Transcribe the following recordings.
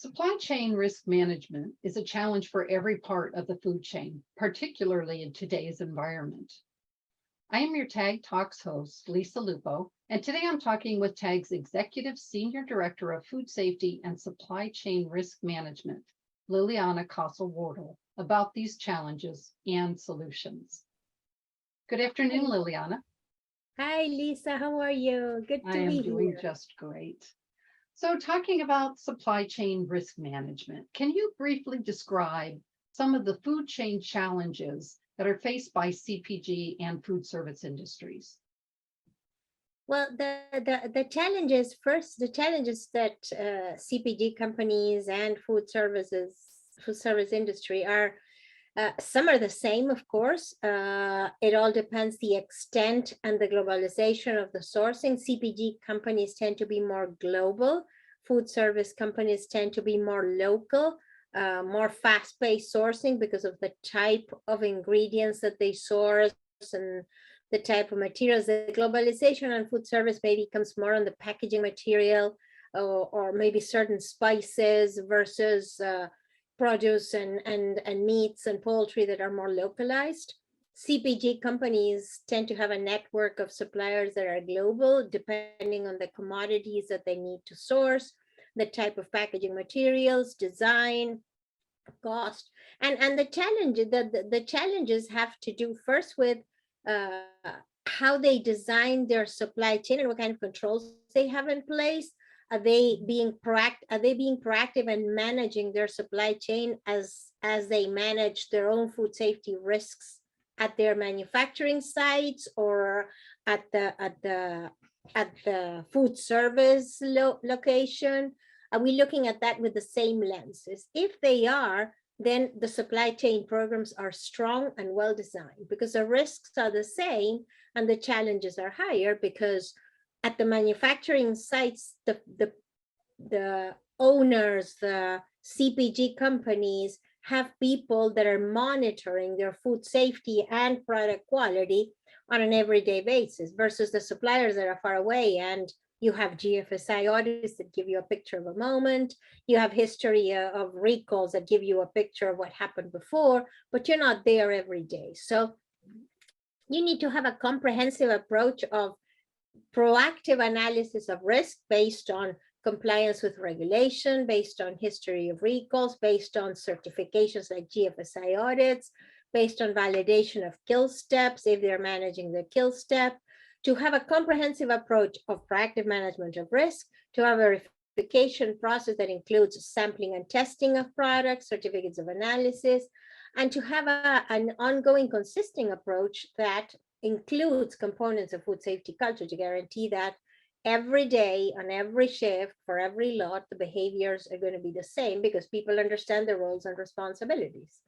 Supply chain risk management is a challenge for every part of the food chain, particularly in today's environment. I am your TAG Talks host, Lisa Lupo, and today I'm talking with TAG's Executive Senior Director of Food Safety and Supply Chain Risk Management, Liliana Casal-Wardle, about these challenges and solutions. Good afternoon, Liliana. Hi, Lisa. How are you? Good I to am be doing here. just great. So talking about supply chain risk management, can you briefly describe some of the food chain challenges that are faced by CPG and food service industries? Well, the challenges first, the challenges that CPG companies and food service industry are. Some are the same, of course. It all depends the extent and the globalization of the sourcing. CPG companies tend to be more global. Food service companies tend to be more local, more fast-paced sourcing because of the type of ingredients that they source and the type of materials. The globalization on food service maybe comes more on the packaging material or maybe certain spices versus produce and meats and poultry that are more localized. CPG companies tend to have a network of suppliers that are global, depending on the commodities that they need to source, the type of packaging materials, design, cost, and the challenges have to do first with uh, how they design their supply chain and what kind of controls they have in place. Are they being proactive and managing their supply chain as they manage their own food safety risks at their manufacturing sites or at the food service location? Are we looking at that with the same lenses? If they are, then the supply chain programs are strong and well designed because the risks are the same and the challenges are higher because at the manufacturing sites, the owners, the CPG companies have people that are monitoring their food safety and product quality on an everyday basis versus the suppliers that are far away. And you have GFSI audits that give you a picture of a moment. You have history of recalls that give you a picture of what happened before, but you're not there every day. So you need to have a comprehensive approach of proactive analysis of risk based on compliance with regulation, based on history of recalls, based on certifications like GFSI audits, based on validation of kill steps if they're managing the kill step, to have a comprehensive approach of proactive management of risk, to have a verification process that includes sampling and testing of products, certificates of analysis, and to have an ongoing consistent approach that includes components of food safety culture to guarantee that every day on every shift for every lot, the behaviors are going to be the same because people understand their roles and responsibilities.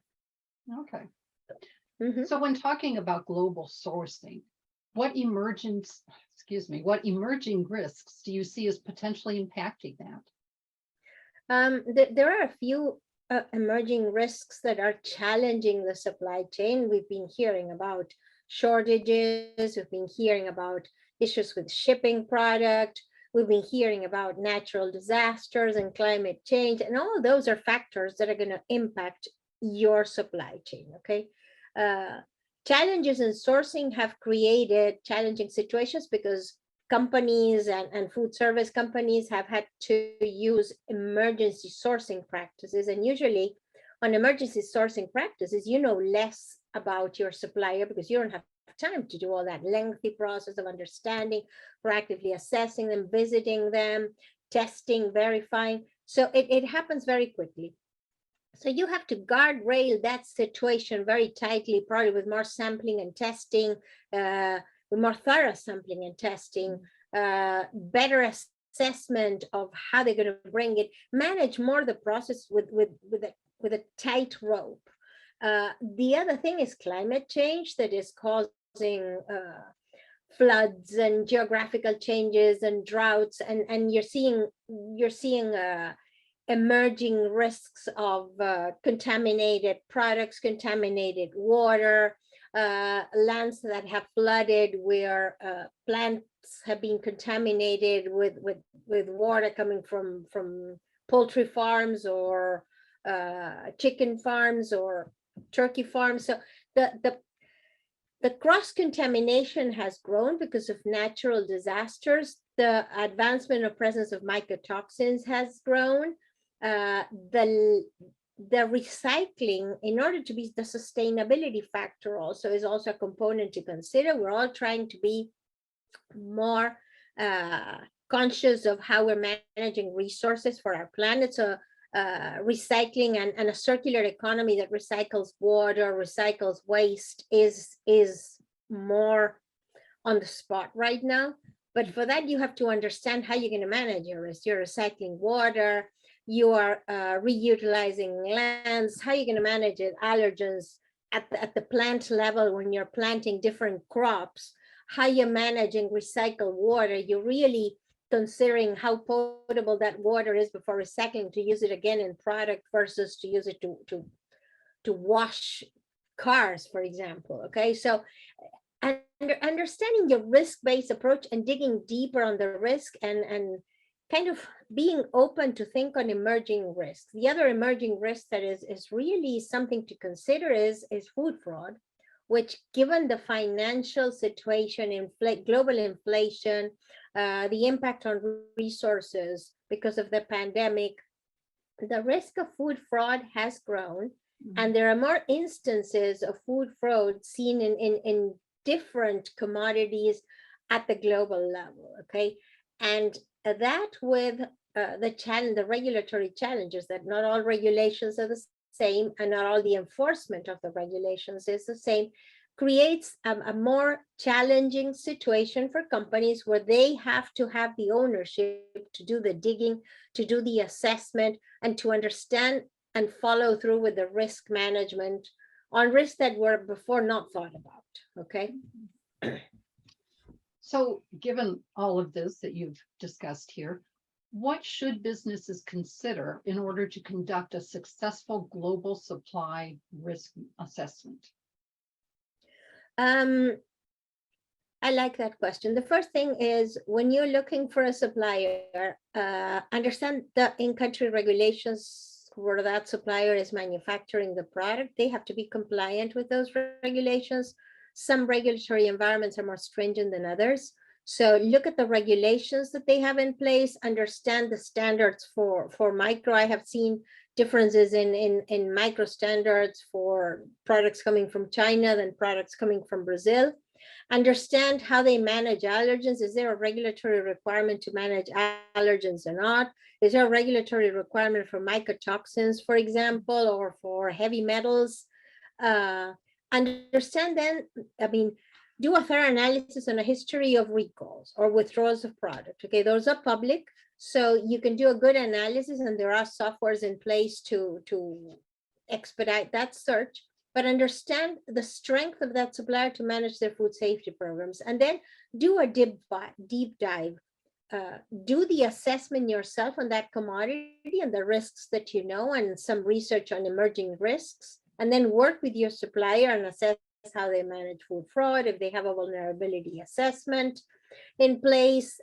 Okay. So when talking about global sourcing, what emerging risks do you see as potentially impacting that? There are a few emerging risks that are challenging the supply chain. We've been hearing about shortages, we've been hearing about issues with shipping product, we've been hearing about natural disasters and climate change, and all of those are factors that are going to impact your supply chain, okay? Challenges in sourcing have created challenging situations because companies and food service companies have had to use emergency sourcing practices. And usually on emergency sourcing practices, you know less about your supplier because you don't have time to do all that lengthy process of understanding, proactively assessing them, visiting them, testing, verifying. So it happens very quickly. So you have to guardrail that situation very tightly, probably with more sampling and testing, with more thorough sampling and testing, better assessment of how they're going to bring it, manage more the process with a tight rope. The other thing is climate change that is causing floods and geographical changes and droughts, and you're seeing emerging risks of contaminated products, contaminated water, lands that have flooded where plants have been contaminated with water coming from poultry farms or chicken farms or turkey farms. So the cross-contamination has grown because of natural disasters. The advancement of presence of mycotoxins has grown. The recycling, in order to be the sustainability factor also is also a component to consider. We're all trying to be more conscious of how we're managing resources for our planet. So recycling and a circular economy that recycles water, recycles waste is more on the spot right now. But for that, you have to understand how you're going to manage your risk. You're recycling water, you are reutilizing lands, how you're going to manage it, allergens at the plant level when you're planting different crops, how you're managing recycled water. You're really considering how potable that water is before recycling to use it again in product versus to use it to wash cars, for example. Okay, so understanding your risk-based approach and digging deeper on the risk and kind of being open to think on emerging risks. The other emerging risk that is really something to consider is food fraud, which, given the financial situation, global inflation, the impact on resources because of the pandemic, the risk of food fraud has grown. And there are more instances of food fraud seen in different commodities at the global level, okay? And that with the regulatory challenges, that not all regulations are the same and not all the enforcement of the regulations is the same, creates a more challenging situation for companies where they have to have the ownership to do the digging, to do the assessment, and to understand and follow through with the risk management on risks that were before not thought about, okay? So given all of this that you've discussed here, what should businesses consider in order to conduct a successful global supply risk assessment? I like that question. The first thing is, when you're looking for a supplier, understand the in-country regulations where that supplier is manufacturing the product. They have to be compliant with those regulations. Some regulatory environments are more stringent than others. So look at the regulations that they have in place, understand the standards for micro. I have seen differences in micro standards for products coming from China than products coming from Brazil. Understand how they manage allergens. Is there a regulatory requirement to manage allergens or not? Is there a regulatory requirement for mycotoxins, for example, or for heavy metals? Understand then, do a thorough analysis on a history of recalls or withdrawals of product. Okay, those are public, so you can do a good analysis, and there are softwares in place to expedite that search. But understand the strength of that supplier to manage their food safety programs, and then do a deep dive. Do the assessment yourself on that commodity and the risks that you know, and some research on emerging risks, and then work with your supplier and assess how they manage food fraud, if they have a vulnerability assessment in place,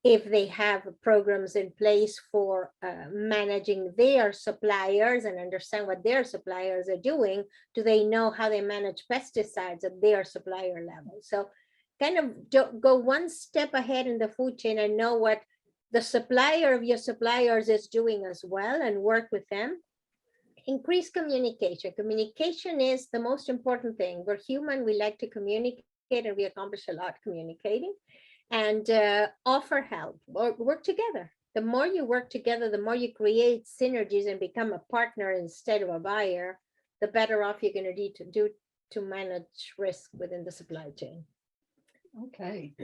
if they have programs in place for managing their suppliers and understand what their suppliers are doing. Do they know how they manage pesticides at their supplier level? So kind of go one step ahead in the food chain and know what the supplier of your suppliers is doing as well, and work with them. Increase communication. Communication is the most important thing. We're human, we like to communicate, and we accomplish a lot communicating. And offer help or work together. The more you work together, the more you create synergies and become a partner instead of a buyer, the better off you're going to need to do to manage risk within the supply chain. Okay.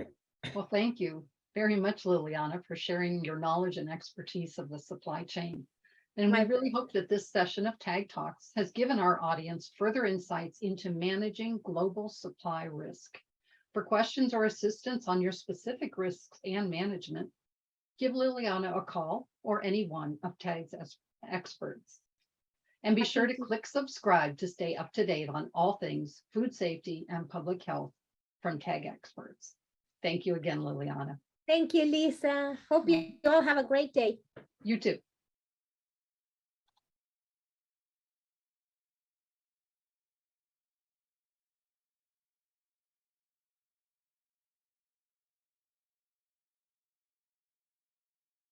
Well, thank you very much, Liliana, for sharing your knowledge and expertise of the supply chain. And we really hope that this session of TAG Talks has given our audience further insights into managing global supply risk. For questions or assistance on your specific risks and management, give Liliana a call or any one of TAG's experts. And be sure to click subscribe to stay up to date on all things food safety and public health from TAG experts. Thank you again, Liliana. Thank you, Lisa. Hope you all have a great day. You too.